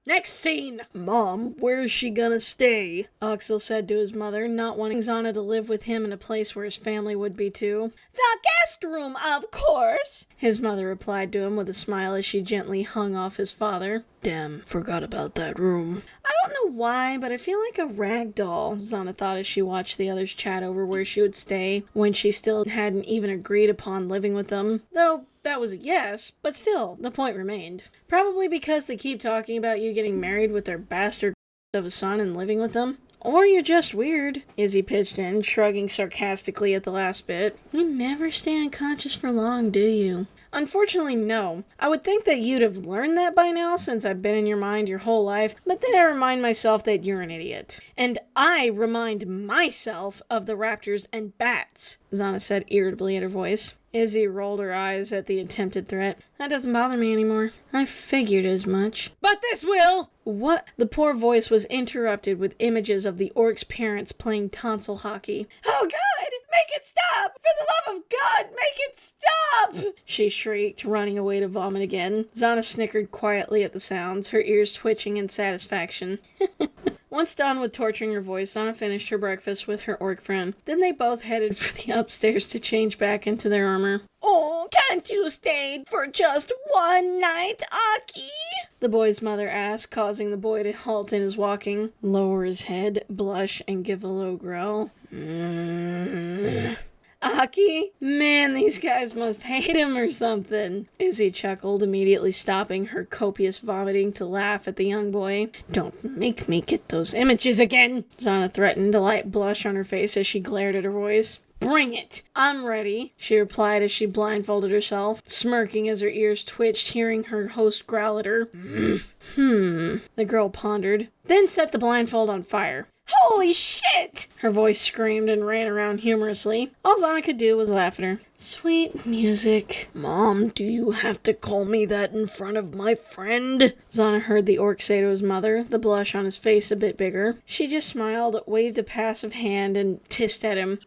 Next scene! Mom, where's she gonna stay? Axel said to his mother, not wanting Xanna to live with him in a place where his family would be too. The guest room, of course! His mother replied to him with a smile as she gently hung off his father. Damn, forgot about that room. I don't know why, but I feel like a rag doll, Xanna thought as she watched the others chat over where she would stay when she still hadn't even agreed upon living with them. Though that was a yes, but still, the point remained. Probably because they keep talking about you getting married with their bastard of a son and living with them. Or you're just weird, Izzy pitched in, shrugging sarcastically at the last bit. You never stay unconscious for long, do you? Unfortunately, no. I would think that you'd have learned that by now since I've been in your mind your whole life, but then I remind myself that you're an idiot. And I remind myself of the raptors and bats, Xanna said irritably in her voice. Izzy rolled her eyes at the attempted threat. That doesn't bother me anymore. I figured as much. But this will! What? The poor voice was interrupted with images of the orc's parents playing tonsil hockey. Oh God! Make it stop! For the love of God, make it stop! She shrieked, running away to vomit again. Xanna snickered quietly at the sounds, her ears twitching in satisfaction. Once done with torturing her voice, Xanna finished her breakfast with her orc friend. Then they both headed for the upstairs to change back into their armor. Oh, can't you stay for just one night, Aki? The boy's mother asked, causing the boy to halt in his walking, lower his head, blush, and give a low growl. Aki? Man, these guys must hate him or something. Izzy chuckled, immediately stopping her copious vomiting to laugh at the young boy. Don't make me get those images again, Xanna threatened, a light blush on her face as she glared at her voice. Bring it! I'm ready, she replied as she blindfolded herself, smirking as her ears twitched, hearing her host growl at her. The girl pondered, then set the blindfold on fire. Holy shit! Her voice screamed and ran around humorously. All Xanna could do was laugh at her. Sweet music. Mom, do you have to call me that in front of my friend? Xanna heard the orc say to his mother, the blush on his face a bit bigger. She just smiled, waved a passive hand, and hissed at him.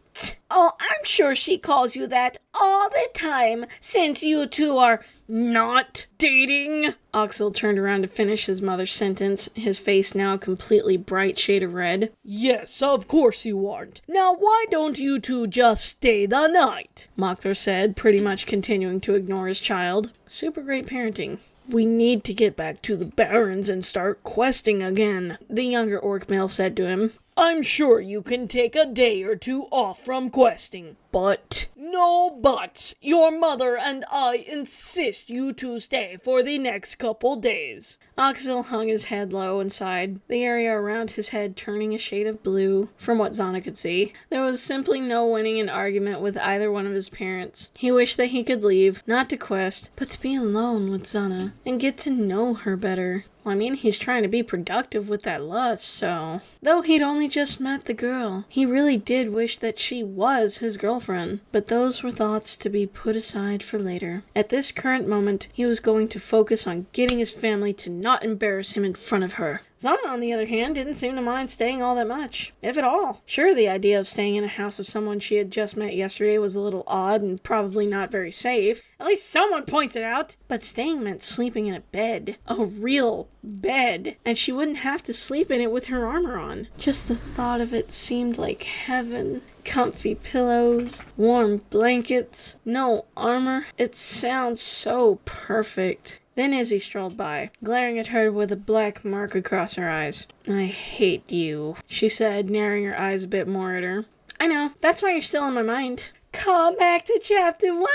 Oh, I'm sure she calls you that all the time, since you two are not dating. Axel turned around to finish his mother's sentence, his face now a completely bright shade of red. Yes, of course you aren't. Now why don't you two just stay the night? Mockthor said, pretty much continuing to ignore his child. Super great parenting. We need to get back to the Barrens and start questing again, the younger orc male said to him. I'm sure you can take a day or two off from questing. But no buts. Your mother and I insist you two stay for the next couple days. Axel hung his head low and sighed, the area around his head turning a shade of blue, from what Xanna could see. There was simply no winning an argument with either one of his parents. He wished that he could leave, not to quest, but to be alone with Xanna, and get to know her better. Well, I mean, he's trying to be productive with that lust, so... Though he'd only just met the girl, he really did wish that she was his girlfriend. But those were thoughts to be put aside for later. At this current moment, he was going to focus on getting his family to not embarrass him in front of her. Xanna, on the other hand, didn't seem to mind staying all that much, if at all. Sure, the idea of staying in a house of someone she had just met yesterday was a little odd and probably not very safe. At least someone points it out. But staying meant sleeping in a bed. A real bed. And she wouldn't have to sleep in it with her armor on. Just the thought of it seemed like heaven. Comfy pillows, warm blankets, no armor. It sounds so perfect. Then Izzy strolled by, glaring at her with a black mark across her eyes. I hate you, she said, narrowing her eyes a bit more at her. I know, that's why you're still in my mind. Call back to chapter 1!